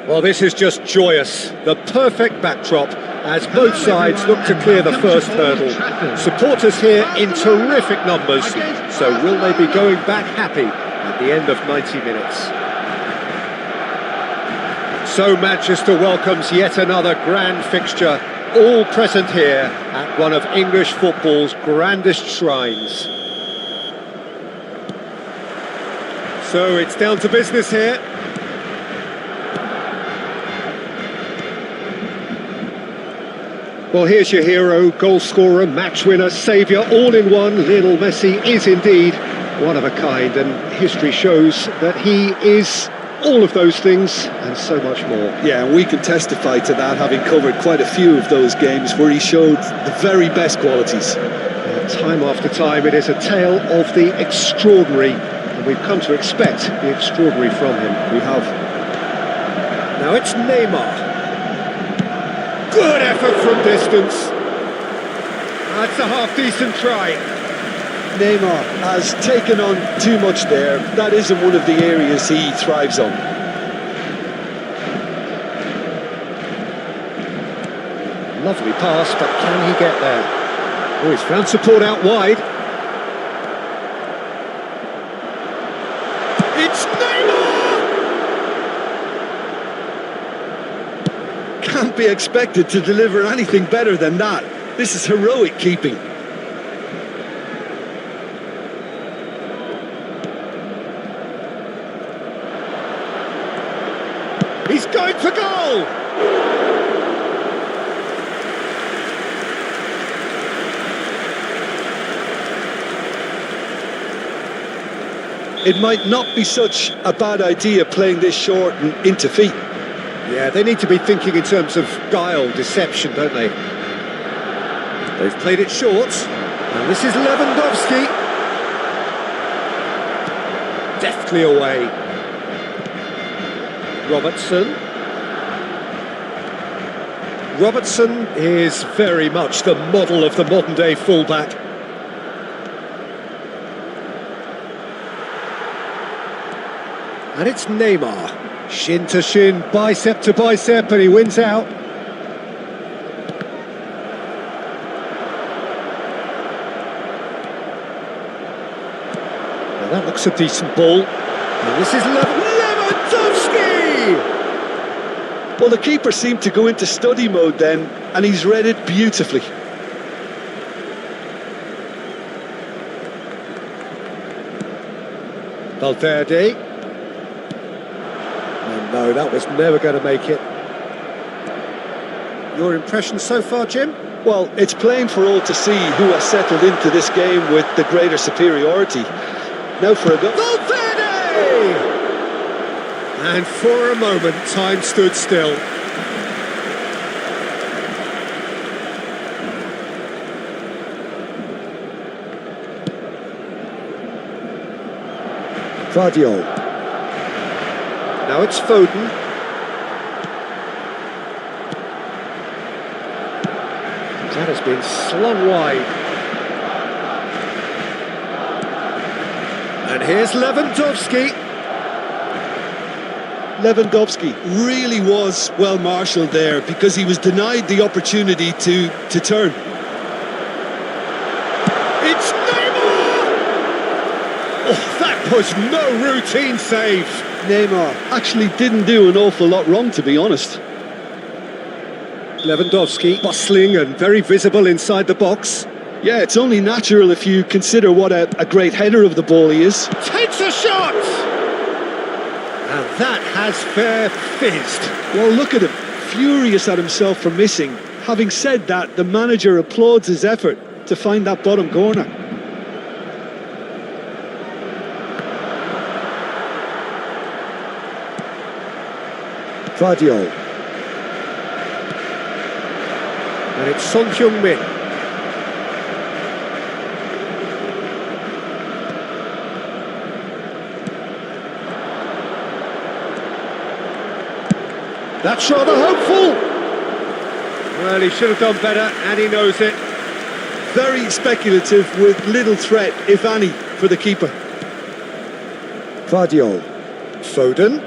Well, this is just joyous. The perfect backdrop as both sides look to clear the first hurdle. Supporters here in terrific numbers. So will they be going back happy at the end of 90 minutes? So Manchester welcomes yet another grand fixture, all present here at one of English football's grandest shrines. So it's down to business here. Well, here's your hero, goal scorer, match winner, saviour, all in one. Lionel Messi is indeed one of a kind, and history shows that he is all of those things and so much more. Yeah, and we can testify to that, having covered quite a few of those games where he showed the very best qualities. Time after time, it is a tale of the extraordinary, and we've come to expect the extraordinary from him. We have. Now it's Neymar. Good effort from distance. That's a half-decent try. Neymar has taken on too much there. That isn't one of the areas he thrives on. Lovely pass, but can he get there? Oh, he's found support out wide. It's Neymar! Can't be expected to deliver anything better than that. This is heroic keeping. He's going for goal! It might not be such a bad idea playing this short and into feet. Yeah, they need to be thinking in terms of guile, deception, don't they? They've played it short, and this is Lewandowski. Deftly away. Robertson is very much the model of the modern-day fullback. And it's Neymar. Shin to shin, bicep to bicep, and he wins out. Well, that looks a decent ball. And this is Lewandowski! Well, the keeper seemed to go into study mode then, and he's read it beautifully. Valverde. Oh no, that was never going to make it. Your impression so far, Jim? Well, it's plain for all to see who has settled into this game with the greater superiority. Now for a goal. Valverde! And for a moment, time stood still. Guardiola. Now it's Foden. That has been slung wide. And here's Lewandowski. Lewandowski really was well marshalled there because he was denied the opportunity to turn. It's Neymar! Oh, that was no routine save. Neymar actually didn't do an awful lot wrong, to be honest. Lewandowski bustling and very visible inside the box. Yeah, it's only natural if you consider what a great header of the ball he is. Takes a shot! And that has fair fizzed. Well, look at him, furious at himself for missing. Having said that, the manager applauds his effort to find that bottom corner. Guardiola. And it's Son Heung-min. That's rather hopeful. Well, he should have done better, and he knows it. Very speculative with little threat, if any, for the keeper. Guardiola. Foden.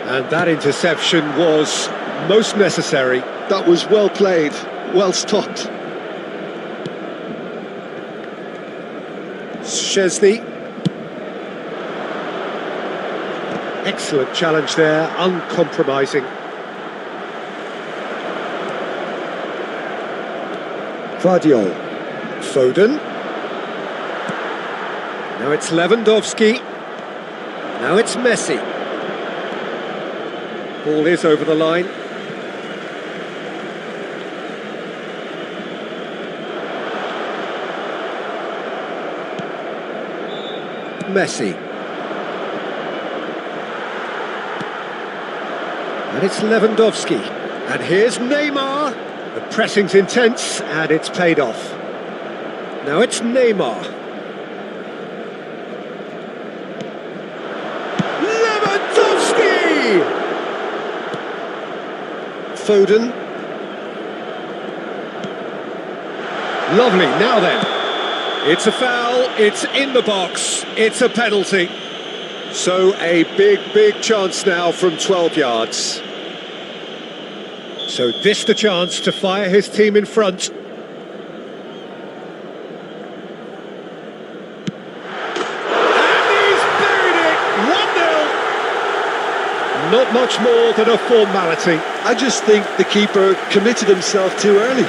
And that interception was most necessary. That was well played, well stopped. Szczesny. Excellent challenge there, uncompromising. Vardiol. Foden. Now it's Lewandowski. Now it's Messi. Ball is over the line. Messi. And it's Lewandowski. And here's Neymar. The pressing's intense and it's paid off. Now it's Neymar. Lewandowski! Foden. Lovely, now then. It's a foul, it's in the box, it's a penalty. So a big chance now from 12 yards. So this the chance to fire his team in front. And he's buried it! 1-0! Not much more than a formality. I just think the keeper committed himself too early.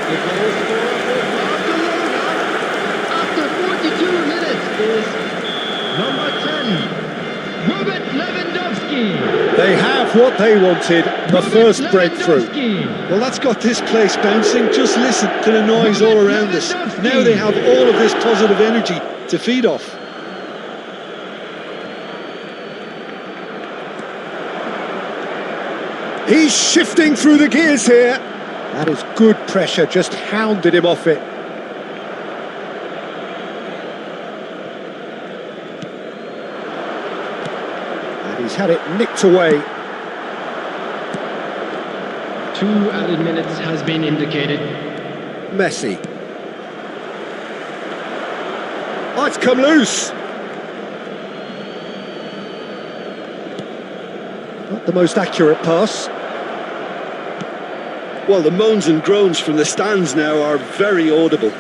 The goal scorer for Barcelona after 42 minutes is number 10, Robert Lewandowski. They have what they wanted, the first breakthrough. Well, that's got this place bouncing. Just listen to the noise all around us. Now they have all of this positive energy to feed off. He's shifting through the gears here. That is good pressure, just hounded him off it. And he's had it nicked away. 2 added minutes has been indicated. Messi. Oh, it's come loose. Not the most accurate pass. Well, the moans and groans from the stands now are very audible.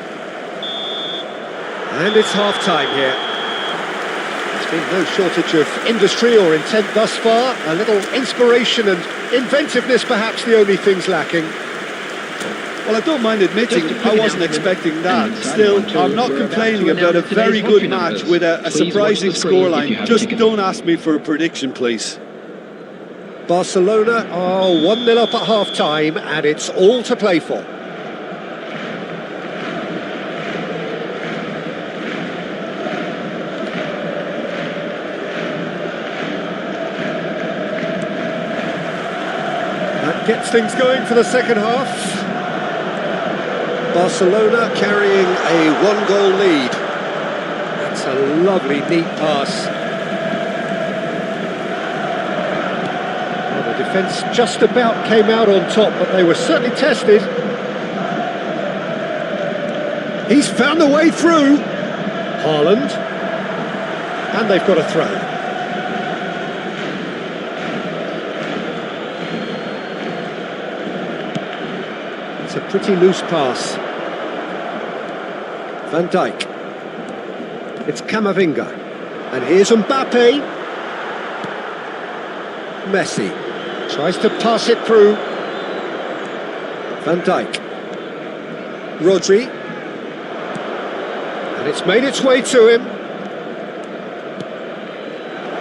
And it's half-time here. There's been no shortage of industry or intent thus far. A little inspiration and inventiveness, perhaps the only things lacking. Well, I don't mind admitting I wasn't expecting that. Still, I'm not complaining about a very good match with a surprising scoreline. Just don't ask me for a prediction, please. Barcelona are 1-0 up at half-time, and it's all to play for. That gets things going for the second half. Barcelona carrying a 1-goal lead. That's a lovely, neat pass. Defence just about came out on top, but they were certainly tested. He's found a way through. Haaland. And they've got a throw. It's a pretty loose pass. Van Dijk. It's Camavinga. And here's Mbappe. Messi. Tries to pass it through. Van Dijk. Rodri. And it's made its way to him.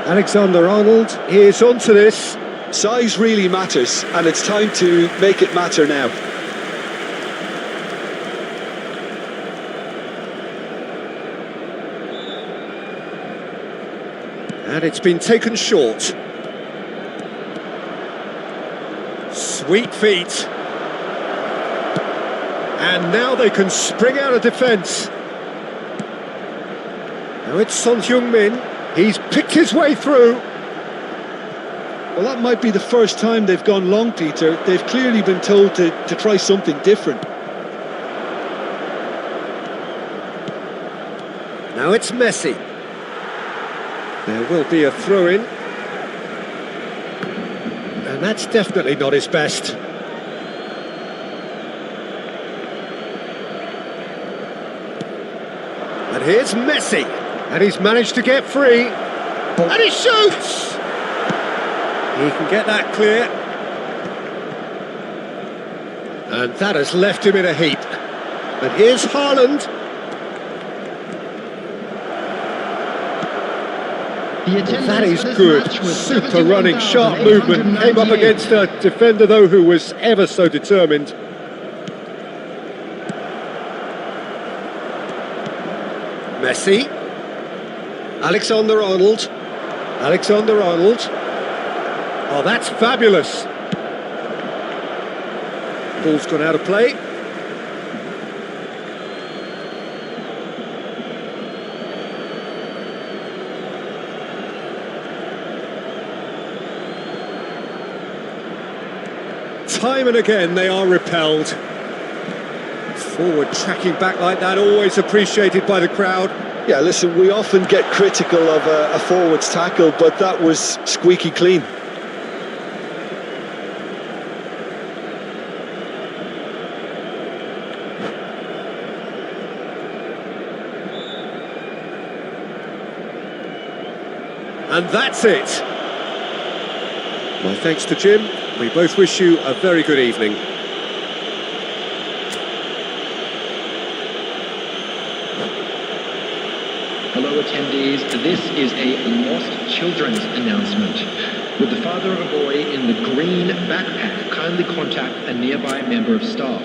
Alexander-Arnold is onto this. Size really matters, and it's time to make it matter now. And it's been taken short. Sweet feet. And now they can spring out of defence. Now it's Son Heung-min. He's picked his way through. Well, that might be the first time they've gone long, Peter. They've clearly been told to try something different. Now it's Messi. There will be a throw-in. And that's definitely not his best. And here's Messi. And he's managed to get free. And he shoots! He can get that clear. And that has left him in a heap. And here's Haaland. That is good. Super running, sharp movement. Came up against a defender, though, who was ever so determined. Messi. Alexander-Arnold. Alexander-Arnold. Oh, that's fabulous. Ball's gone out of play. Time and again they are repelled. Forward tracking back like that, always appreciated by the crowd. Yeah, listen, we often get critical of a forward's tackle, but that was squeaky clean. And that's it. My thanks to Jim. We both wish you a very good evening. Hello attendees, this is a lost children's announcement. Would the father of a boy in the green backpack kindly contact a nearby member of staff?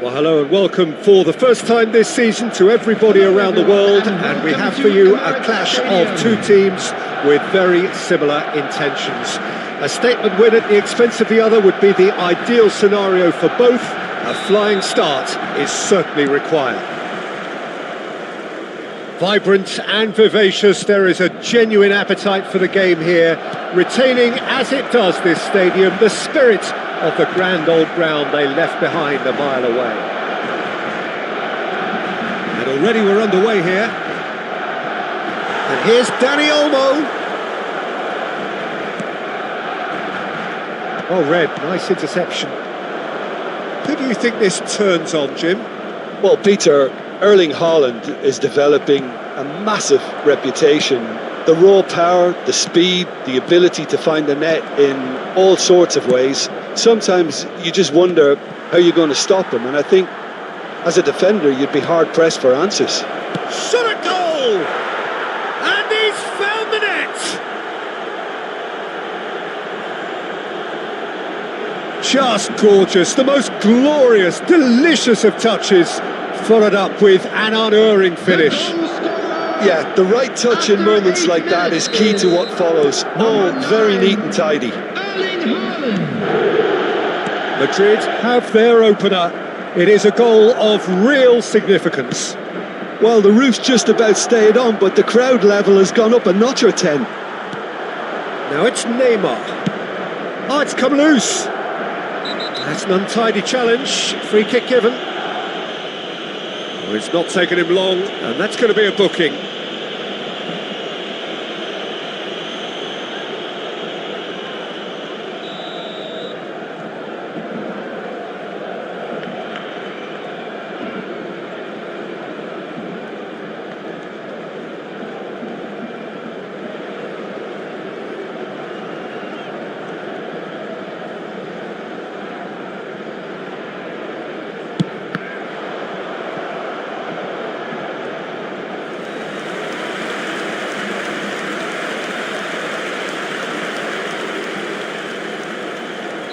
Well, hello and welcome for the first time this season to everybody around the world, and we have for you a clash of two teams with very similar intentions. A statement win at the expense of the other would be the ideal scenario for both. A flying start is certainly required. Vibrant and vivacious, there is a genuine appetite for the game here, retaining, as it does this stadium, the spirit of the grand old ground they left behind a mile away. And already we're underway here. And here's Dani Olmo. Oh, Red, nice interception. Who do you think this turns on, Jim? Well, Peter, Erling Haaland is developing a massive reputation. The raw power, the speed, the ability to find the net in all sorts of ways. Sometimes you just wonder how you're going to stop him, and I think as a defender you'd be hard-pressed for answers. Shot at goal! And he's found the net! Just gorgeous, the most glorious, delicious of touches, followed up with an unerring finish. Yeah, the right touch in moments like that is key to what follows. Oh, very neat and tidy. Madrid have their opener. It is a goal of real significance. Well, the roof's just about stayed on, but the crowd level has gone up a notch or 10. Now it's Neymar. Oh, it's come loose. That's an untidy challenge. Free kick given. Oh, it's not taken him long, and that's going to be a booking.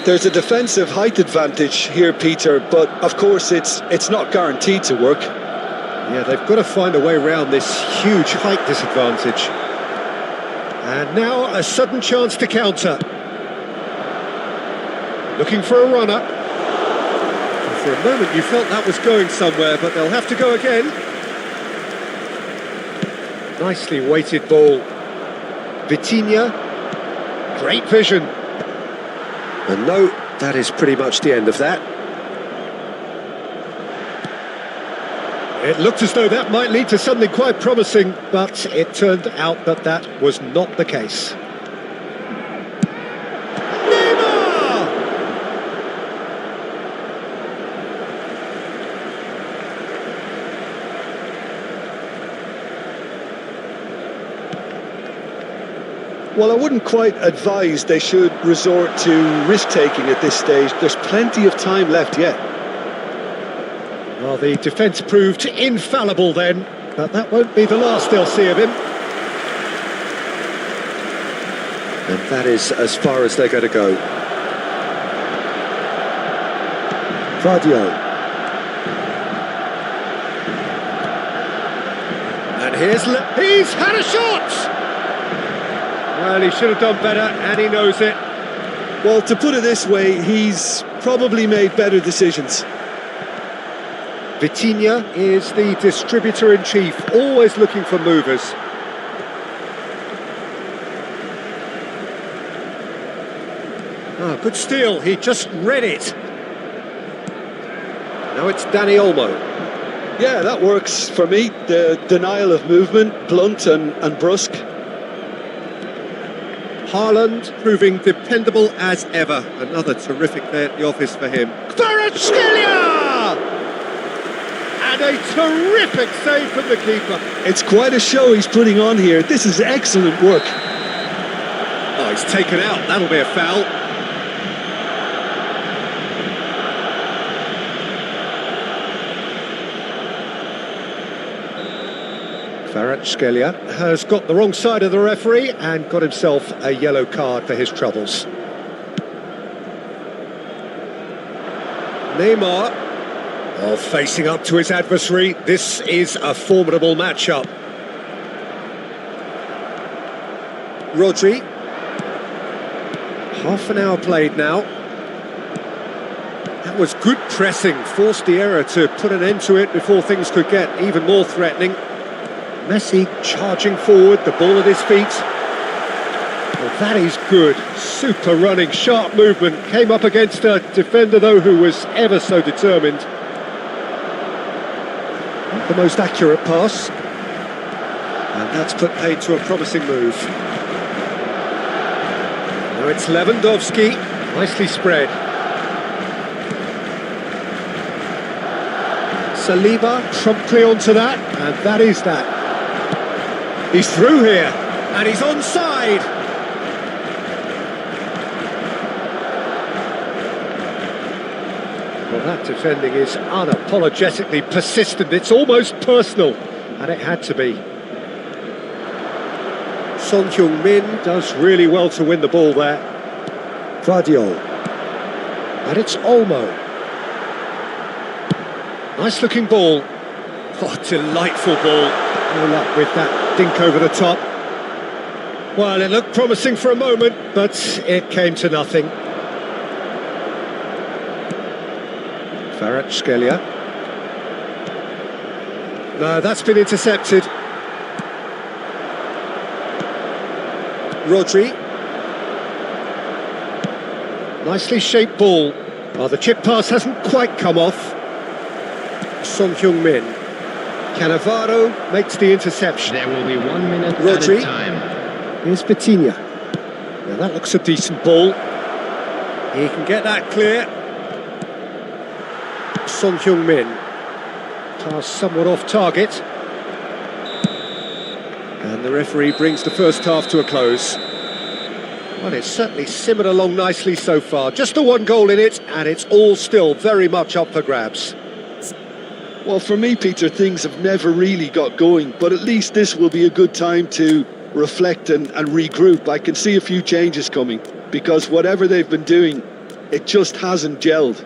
There's a defensive height advantage here, Peter, but of course it's not guaranteed to work. Yeah, they've got to find a way around this huge height disadvantage. And now a sudden chance to counter. Looking for a runner. And for a moment you felt that was going somewhere, but they'll have to go again. Nicely weighted ball. Vitinha. Great vision. And no, that is pretty much the end of that. It looked as though that might lead to something quite promising, but it turned out that that was not the case. Neymar! Well, I wouldn't quite advise they should resort to risk-taking at this stage. There's plenty of time left yet. Well, the defence proved infallible then, but that won't be the last they'll see of him. And that is as far as they're going to go. Vardio. And he's had a shot! Well, he should have done better, and he knows it. Well, to put it this way, he's probably made better decisions. Vitinha is the distributor-in-chief, always looking for movers. Ah, good steal, he just read it. Now it's Dani Olmo. Yeah, that works for me. The denial of movement, blunt and brusque. Haaland proving dependable as ever. Another terrific day at the office for him. Kvaratskhelia! And a terrific save from the keeper. It's quite a show he's putting on here. This is excellent work. Oh, he's taken out. That'll be a foul. Kvaratskhelia has got the wrong side of the referee and got himself a yellow card for his troubles. Neymar, Well, facing up to his adversary, this is a formidable matchup. Rodri. Half an hour played now. That was good pressing, forced the error to put an end to it before things could get even more threatening. Messi charging forward, the ball at his feet. Well, that is good. Super running, sharp movement. Came up against a defender, though, who was ever so determined. Not the most accurate pass. And that's put paid to a promising move. Now it's Lewandowski. Nicely spread. Saliba promptly onto that, and that is that. He's through here, and he's onside. Well, that defending is unapologetically persistent. It's almost personal, and it had to be. Son Heung-min does really well to win the ball there. Guardiola. And it's Olmo. Nice looking ball. Oh, delightful ball. No luck with that dink over the top. Well, it looked promising for a moment, but it came to nothing. Kvaratskhelia. No, that's been intercepted. Rodri. Nicely shaped ball. Oh, the chip pass hasn't quite come off. Son Heung-min. Cannavaro makes the interception. There will be 1 minute Rodri. at a time. Here's Vitinha. Now that looks a decent ball. He can get that clear. Son Heung-min. Pass somewhat off target. And the referee brings the first half to a close. Well, it's certainly simmered along nicely so far. Just the one goal in it, and it's all still very much up for grabs. Well, for me, Peter, things have never really got going, but at least this will be a good time to reflect and regroup. I can see a few changes coming, because whatever they've been doing, it just hasn't gelled.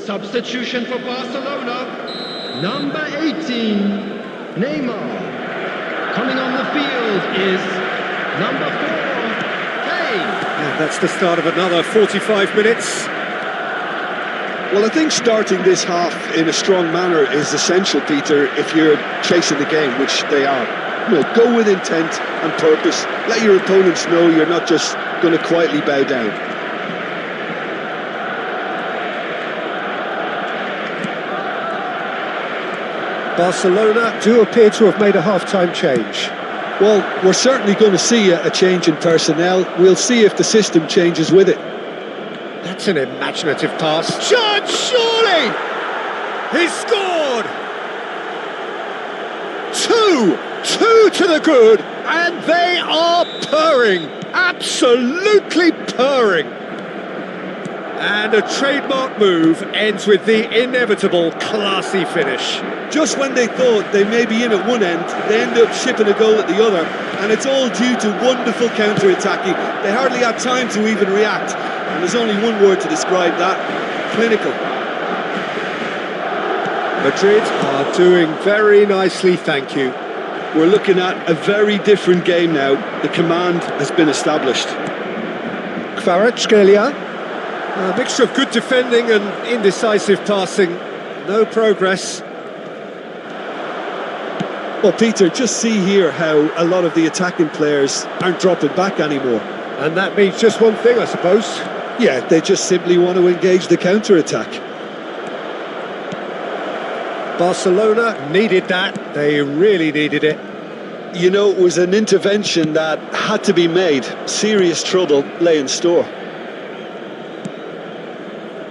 Substitution for Barcelona. Number 18, Neymar. Coming on the field is number 4, Kane. And that's the start of another 45 minutes. Well, I think starting this half in a strong manner is essential, Peter, if you're chasing the game, which they are. You know, go with intent and purpose. Let your opponents know you're not just going to quietly bow down. Barcelona do appear to have made a half-time change. Well, we're certainly going to see a change in personnel. We'll see if the system changes with it. That's an imaginative pass. Shot, surely! He's scored! Two to the good, and they are purring, absolutely purring. And a trademark move ends with the inevitable classy finish. Just when they thought they may be in at one end, they end up shipping a goal at the other, and it's all due to wonderful counter-attacking. They hardly had time to even react, and there's only one word to describe that: clinical. Madrid are doing very nicely, thank you. We're looking at a very different game now. The command has been established. Kvaratskhelia. A mixture of good defending and indecisive passing. No progress. Well, Peter, just see here how a lot of the attacking players aren't dropping back anymore. And that means just one thing, I suppose. Yeah, they just simply want to engage the counter-attack. Barcelona needed that. They really needed it. You know, it was an intervention that had to be made. Serious trouble lay in store.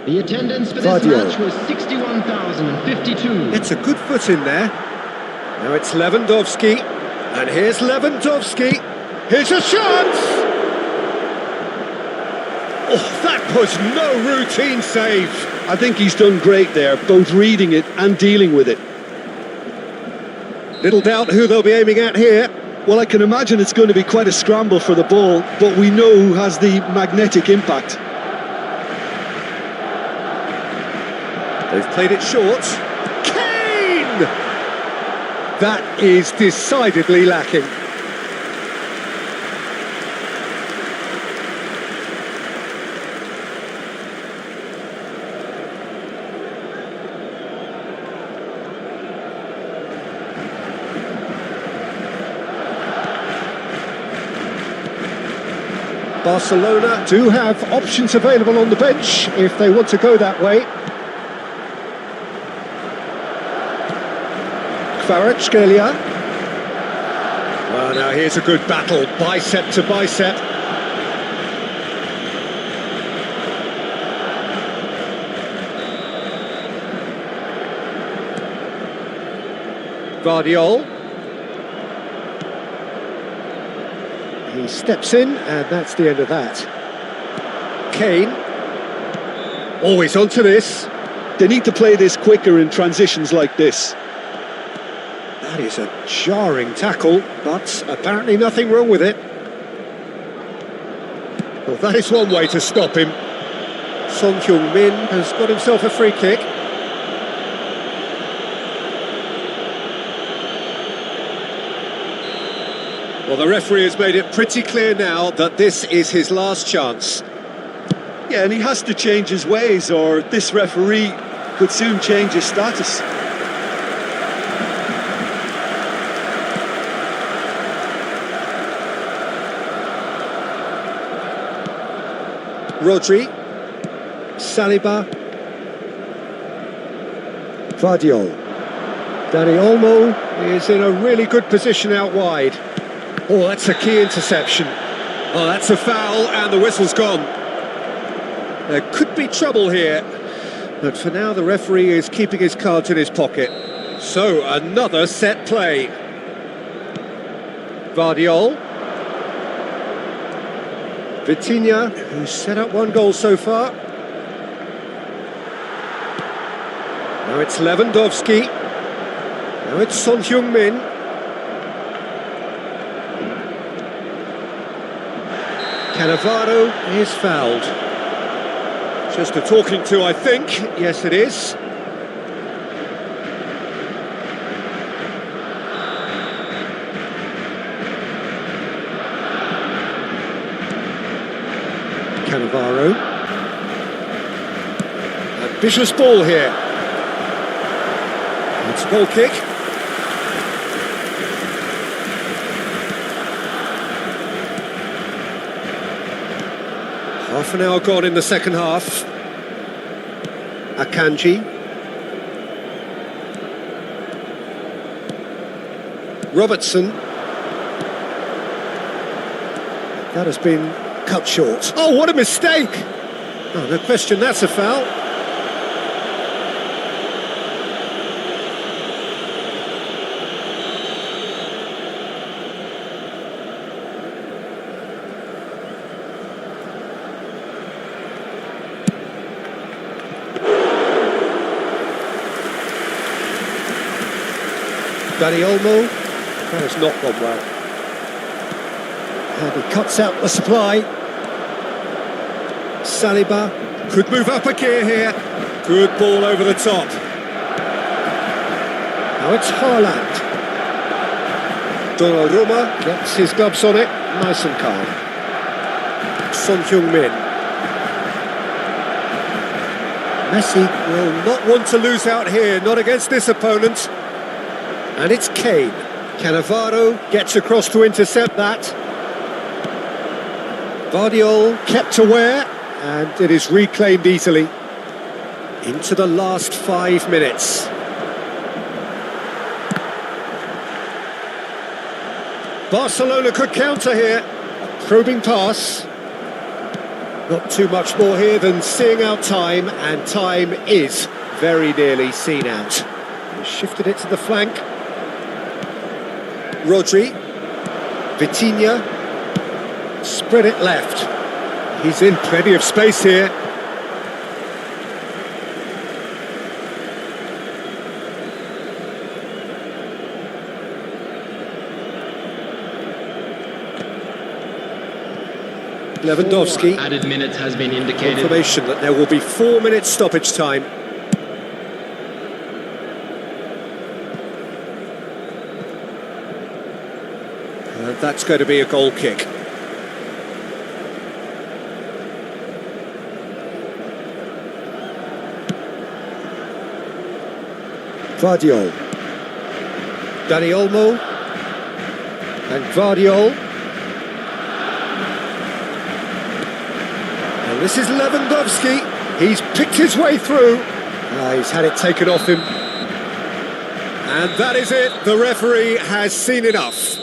The attendance for this match was 61,052. It's a good foot in there. Now it's Lewandowski. And here's Lewandowski. Here's a chance! Oh, that was no routine save. I think he's done great there, both reading it and dealing with it. Little doubt who they'll be aiming at here. Well, I can imagine it's going to be quite a scramble for the ball, but we know who has the magnetic impact. They've played it short. Kane! That is decidedly lacking. Barcelona do have options available on the bench if they want to go that way. Kvaratskhelia. Well, now here's a good battle, bicep to bicep. Guardiol. He steps in, and that's the end of that. Kane. Always onto this. They need to play this quicker in transitions like this. That is a jarring tackle, but apparently nothing wrong with it. Well, that is one way to stop him. Son Heung-min has got himself a free kick. Well, the referee has made it pretty clear now that this is his last chance. Yeah, and he has to change his ways, or this referee could soon change his status. Rodri, Saliba, Guardiol. Dani Olmo is in a really good position out wide. Oh, that's a key interception. Oh, that's a foul, and the whistle's gone. There could be trouble here, but for now the referee is keeping his cards in his pocket. So, another set play. Guardiol. Vitinha, who's set up one goal so far. Now it's Lewandowski. Now it's Son Heung-min. Cannavaro is fouled. Just a talking to, I think. Yes, it is. Cannavaro. Ambitious ball here. It's a goal kick. Half an hour gone in the second half. Akanji. Robertson. That has been cut short. Oh, what a mistake! Oh, no question, that's a foul. Dani Olmo, that has not gone well. And he cuts out the supply. Saliba could move up a gear here. Good ball over the top. Now it's Haaland. Donnarumma gets his gloves on it, nice and calm. Son Heung-min. Messi will not want to lose out here, not against this opponent. And it's Kane. Cannavaro gets across to intercept that. Guardiol kept aware, and it is reclaimed easily. Into the last 5 minutes. Barcelona could counter here. Probing pass. Not too much more here than seeing out time, and time is very nearly seen out. He shifted it to the flank. Rodri. Vitinha. Spread it left. He's in plenty of space here. Lewandowski. Added minutes has been indicated. Confirmation that there will be 4 minutes stoppage time. And that's going to be a goal kick. Vardiol. Dani Olmo. And Vardiol. And this is Lewandowski. He's picked his way through. He's had it taken off him. And that is it. The referee has seen enough.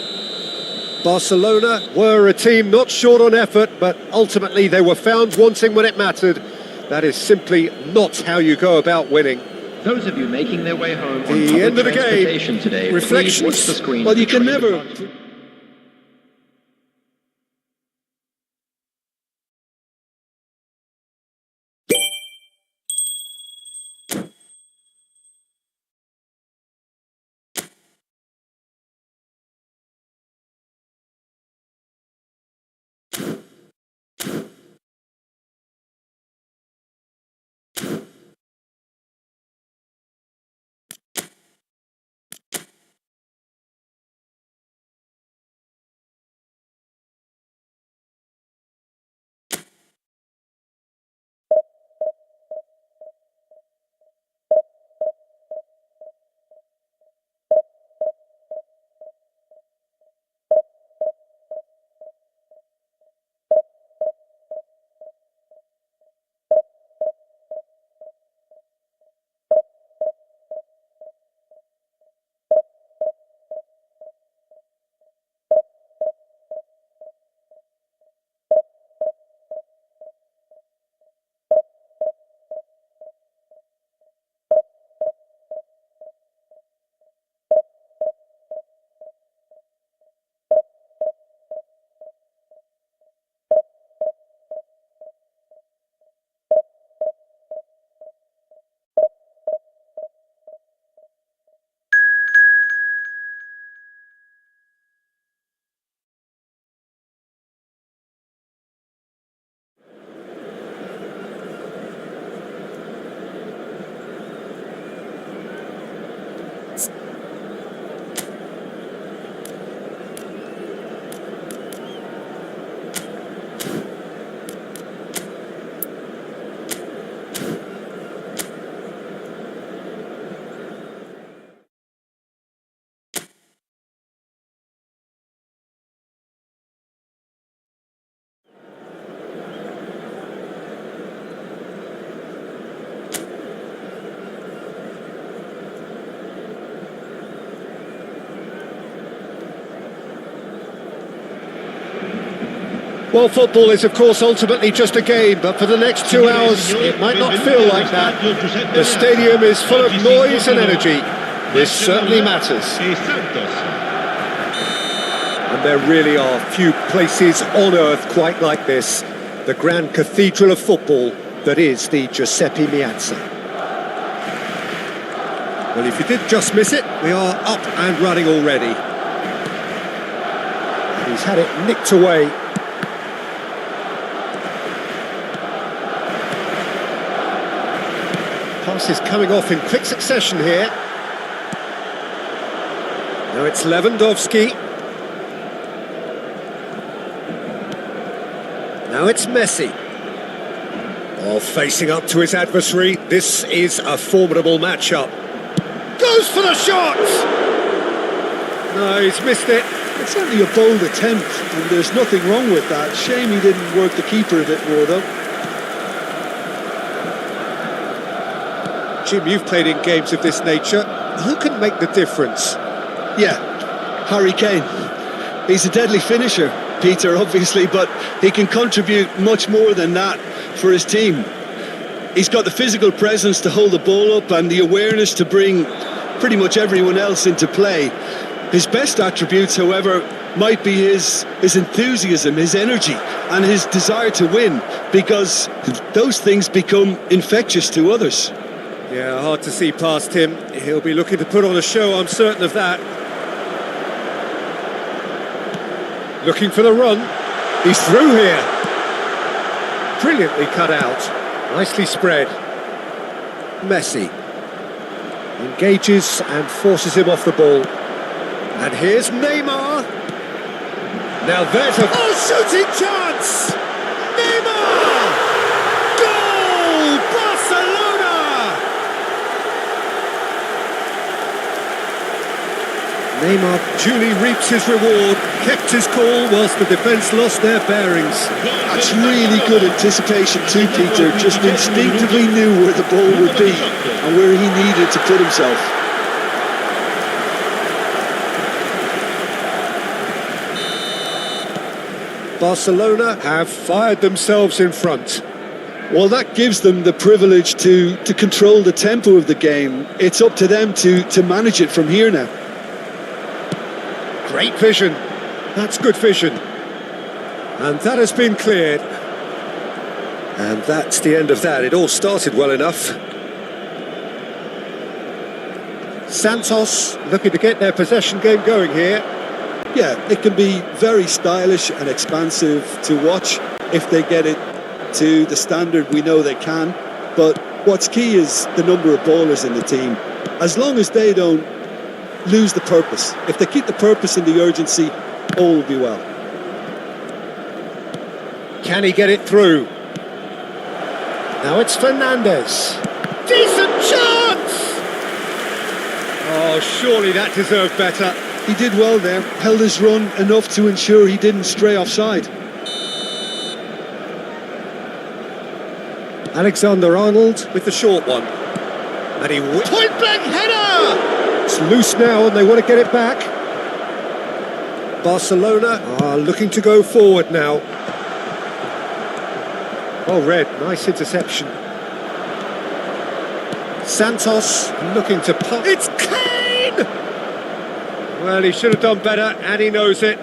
Barcelona were a team not short on effort, but ultimately they were found wanting when it mattered. That is simply not how you go about winning. Those of you making their way home on The public end of the game. transportation today, Reflections. please watch the screen. Well, you can for never... Well, football is, of course, ultimately just a game, but for the next 2 hours, it might not feel like that. The stadium is full of noise and energy. This certainly matters. And there really are few places on earth quite like this. The grand cathedral of football that is the Giuseppe Meazza. Well, if you did just miss it, we are up and running already. He's had it nicked away. Passes coming off in quick succession here. Now it's Lewandowski. Now it's Messi. Oh, facing up to his adversary. This is a formidable matchup. Goes for the shot! No, he's missed it. It's certainly a bold attempt, and there's nothing wrong with that. Shame he didn't work the keeper a bit more, though. Jim, you've played in games of this nature. Who can make the difference? Yeah, Harry Kane. He's a deadly finisher, Peter, obviously, but he can contribute much more than that for his team. He's got the physical presence to hold the ball up and the awareness to bring pretty much everyone else into play. His best attributes, however, might be his enthusiasm, his energy, and his desire to win, because those things become infectious to others. Yeah, hard to see past him. He'll be looking to put on a show, I'm certain of that. Looking for the run. He's through here. Brilliantly cut out. Nicely spread. Messi engages and forces him off the ball. And here's Neymar. Now there's a shooting chance! Neymar! Goal! Barcelona! Neymar duly reaps his reward, kept his cool whilst the defence lost their bearings. That's really good anticipation too, Peter. Just instinctively knew where the ball would be and where he needed to put himself. Barcelona have fired themselves in front. Well, that gives them the privilege to control the tempo of the game. It's up to them to manage it from here now. Great vision. That's good vision. And that has been cleared. And that's the end of that. It all started well enough. Santos looking to get their possession game going here. Yeah, it can be very stylish and expansive to watch if they get it to the standard we know they can. But what's key is the number of ballers in the team. As long as they don't lose the purpose, if they keep the purpose and the urgency, all will be well. Can he get it through? Now it's Fernandez. Decent chance! Oh, surely that deserved better. He did well there, held his run enough to ensure he didn't stray offside. Alexander-Arnold with the short one. And he point-blank header! It's loose now and they want to get it back. Barcelona are looking to go forward now. Oh, Red, nice interception. Santos looking to pop. It's Kane! Well, he should have done better, and he knows it.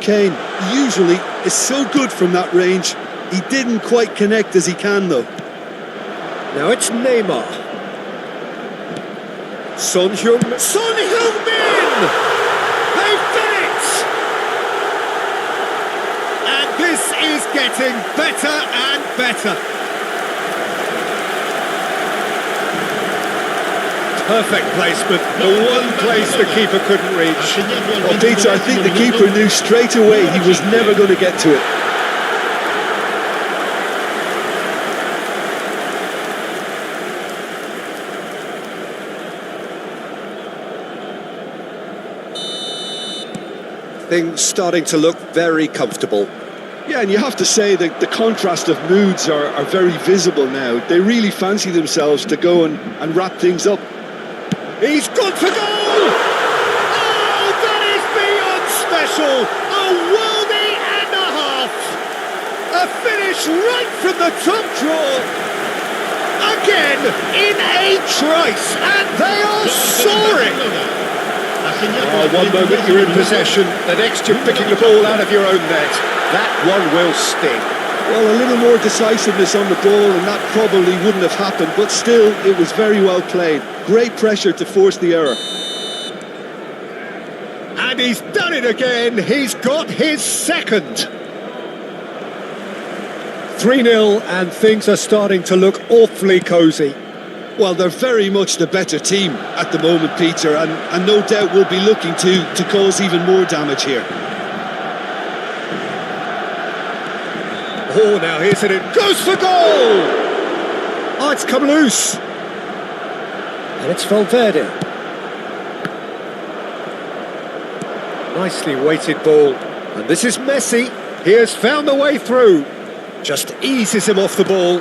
Kane usually is so good from that range. He didn't quite connect as he can, though. Now it's Neymar. Son Heung-min! They did it! And this is getting better and better. Perfect placement, the one place the keeper couldn't reach. Well, Peter, I think the keeper knew straight away he was never going to get to it. Things starting to look very comfortable. Yeah, and you have to say that the contrast of moods are very visible now. They really fancy themselves to go and wrap things up. He's gone for goal! Oh, that is beyond special! A worldie and a half! A finish right from the top draw! Again, in a trice, and they are soaring! Oh, one moment you're in possession, the next you're picking the ball out of your own net. That one will sting. Well, a little more decisiveness on the ball and that probably wouldn't have happened, but still, it was very well played. Great pressure to force the error. And he's done it again. He's got his second. 3-0, and things are starting to look awfully cosy. Well, they're very much the better team at the moment, Peter, and no doubt will be looking to cause even more damage here. Oh, now here's it. It goes for goal! Oh, it's come loose. And it's Valverde. Nicely weighted ball. And this is Messi. He has found the way through. Just eases him off the ball.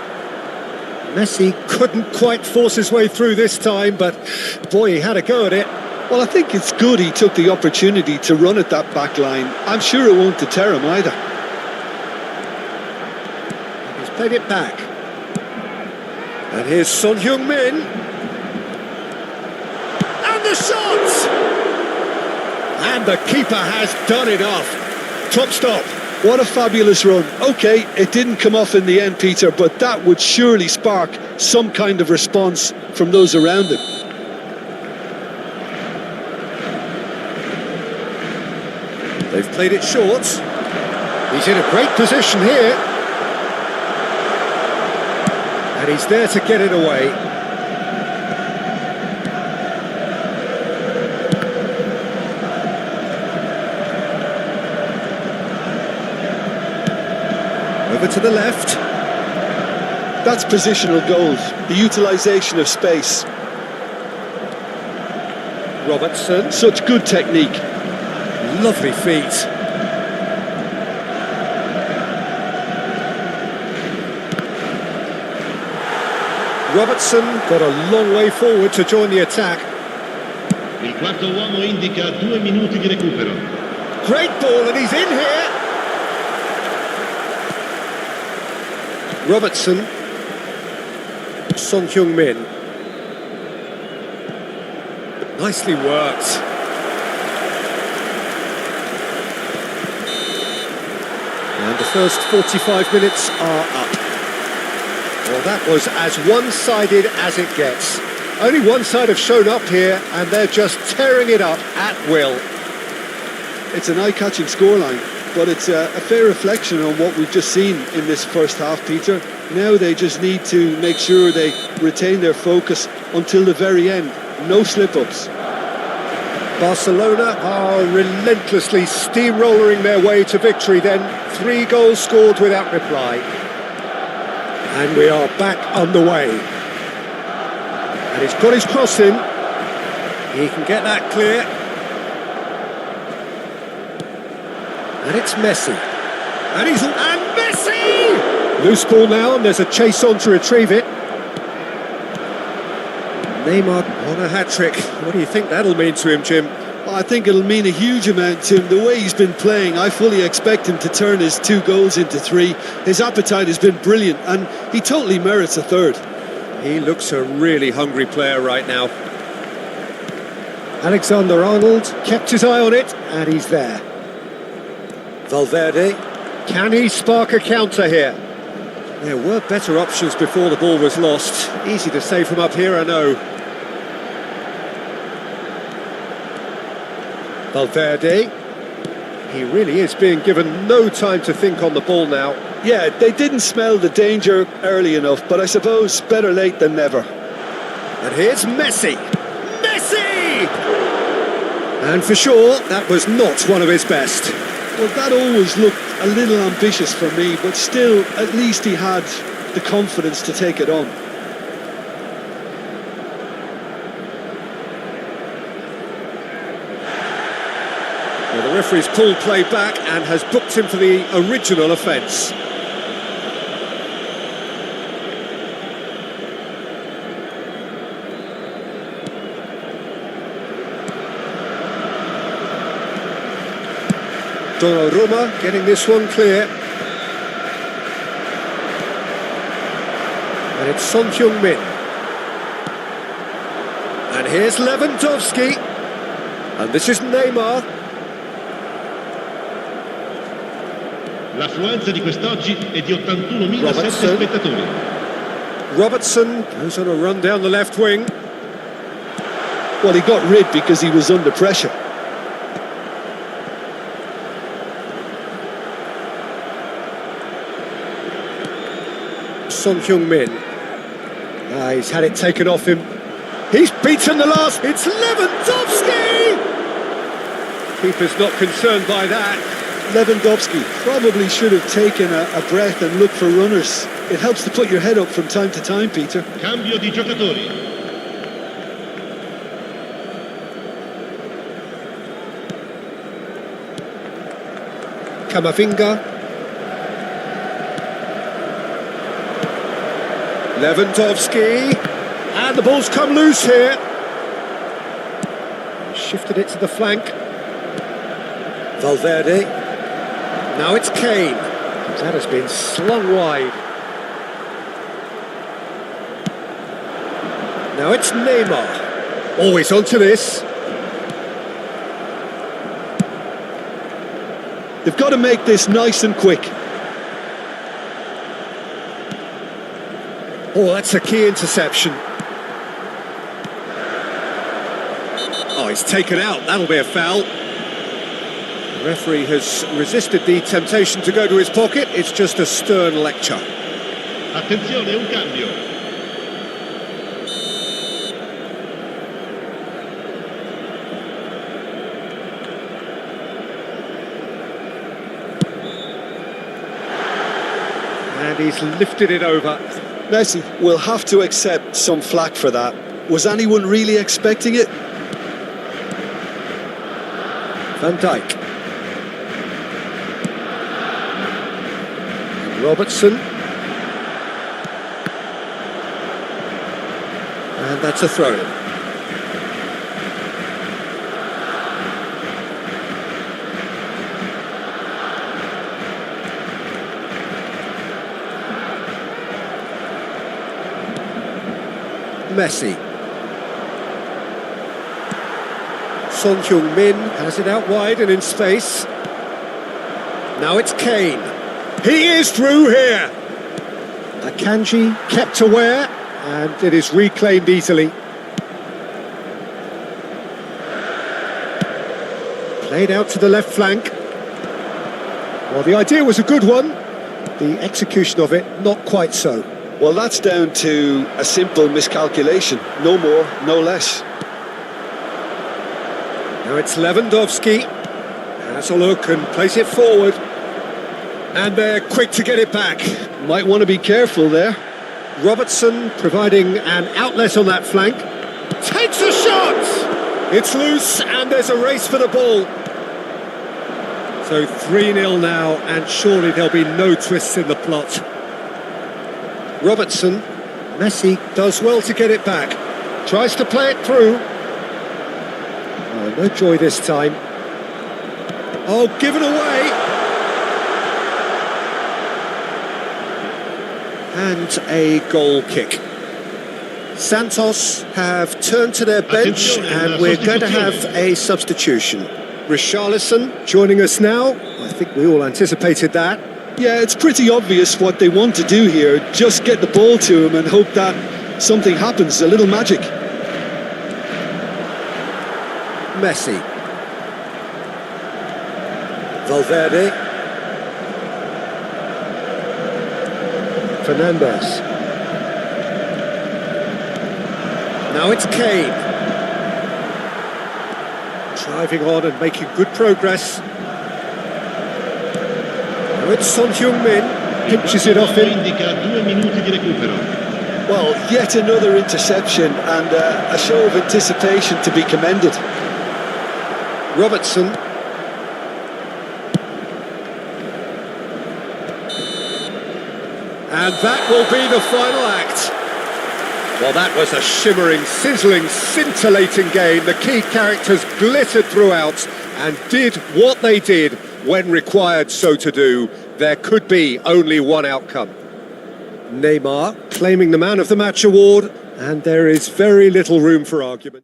Messi couldn't quite force his way through this time, but boy, he had a go at it. Well, I think it's good he took the opportunity to run at that back line. I'm sure it won't deter him either. He's played it back. And here's Son Heung-min. And the shot! And the keeper has done it off. Top stop. What a fabulous run. OK, it didn't come off in the end, Peter, but that would surely spark some kind of response from those around him. They've played it short. He's in a great position here. And he's there to get it away. Over to the left. That's positional goals, the utilisation of space. Robertson. Such good technique. Lovely feet. Robertson got a long way forward to join the attack. Il quarto uomo indica 2 minuti di recupero. Great ball, and he's in here. Robertson. Son Heung-min. Nicely worked. And the first 45 minutes are up. Well, that was as one-sided as it gets. Only one side have shown up here, and they're just tearing it up at will. It's an eye-catching scoreline, but it's a fair reflection on what we've just seen in this first half, Peter. Now they just need to make sure they retain their focus until the very end. No slip-ups. Barcelona are relentlessly steamrolling their way to victory then. 3 goals scored without reply. And we are back underway. And he's got his cross in. He can get that clear. And it's Messi. And Messi! Loose ball now, and there's a chase on to retrieve it. Neymar on a hat-trick. What do you think that'll mean to him, Jim? Well, I think it'll mean a huge amount to him. The way he's been playing, I fully expect him to turn his 2 goals into 3. His appetite has been brilliant, and he totally merits a third. He looks a really hungry player right now. Alexander-Arnold kept his eye on it, and he's there. Valverde, can he spark a counter here? There were better options before the ball was lost. Easy to say from up here, I know. Valverde. He really is being given no time to think on the ball now. Yeah, they didn't smell the danger early enough, but I suppose better late than never. And here's Messi. Messi! And for sure, that was not one of his best. Well, that always looked a little ambitious for me, but still, at least he had the confidence to take it on. Well, the referee's pulled play back and has booked him for the original offence. Donnarumma getting this one clear. And it's Son Heung-min. And here's Lewandowski. And this is Neymar. L'affluenza di quest'oggi è di 81.007 spettatori. Robertson goes on a run down the left wing. Well, he got rid because he was under pressure. Son Heung-min. He's had it taken off him. He's beaten the last. It's Lewandowski! Keeper's not concerned by that. Lewandowski probably should have taken a breath and looked for runners. It helps to put your head up from time to time, Peter. Cambio di giocatori. Camavinga. Lewandowski. And the ball's come loose here. shifted it to the flank. Valverde. Now it's Kane. That has been slung wide. Now it's Neymar. Always onto this. They've got to make this nice and quick. Oh, that's a key interception. Oh, he's taken out. That'll be a foul. The referee has resisted the temptation to go to his pocket. It's just a stern lecture. Attenzione, un cambio. And he's lifted it over. Messi will have to accept some flack for that. Was anyone really expecting it? Van Dijk. Robertson. And that's a throw-in. Messi. Son Heung-min has it out wide and in space. Now it's Kane. He is through here. Akanji kept aware, and it is reclaimed easily. Played out to the left flank. Well, the idea was a good one. The execution of it, not quite so. Well, that's down to a simple miscalculation. No more, no less. Now it's Lewandowski. Has a look and plays it forward. And they're quick to get it back. Might want to be careful there. Robertson providing an outlet on that flank. Takes a shot! It's loose and there's a race for the ball. So 3-0 now, and surely there'll be no twists in the plot. Robertson. Messi does well to get it back. Tries to play it through. Oh, no joy this time. Oh, given away. And a goal kick. Santos have turned to their bench and we're going to have a substitution. Richarlison joining us now. I think we all anticipated that. Yeah, it's pretty obvious what they want to do here. Just get the ball to him and hope that something happens, a little magic. Messi. Valverde. Fernandes. Now it's Kane. Driving on and making good progress. Now it's Son Heung-min. Pinches it off him. Indica 2 minuti di recupero. Well, yet another interception and a show of anticipation to be commended. Robertson. And that will be the final act. Well, that was a shimmering, sizzling, scintillating game. The key characters glittered throughout and did what they did when required so to do. There could be only one outcome. Neymar claiming the Man of the Match award, and there is very little room for argument.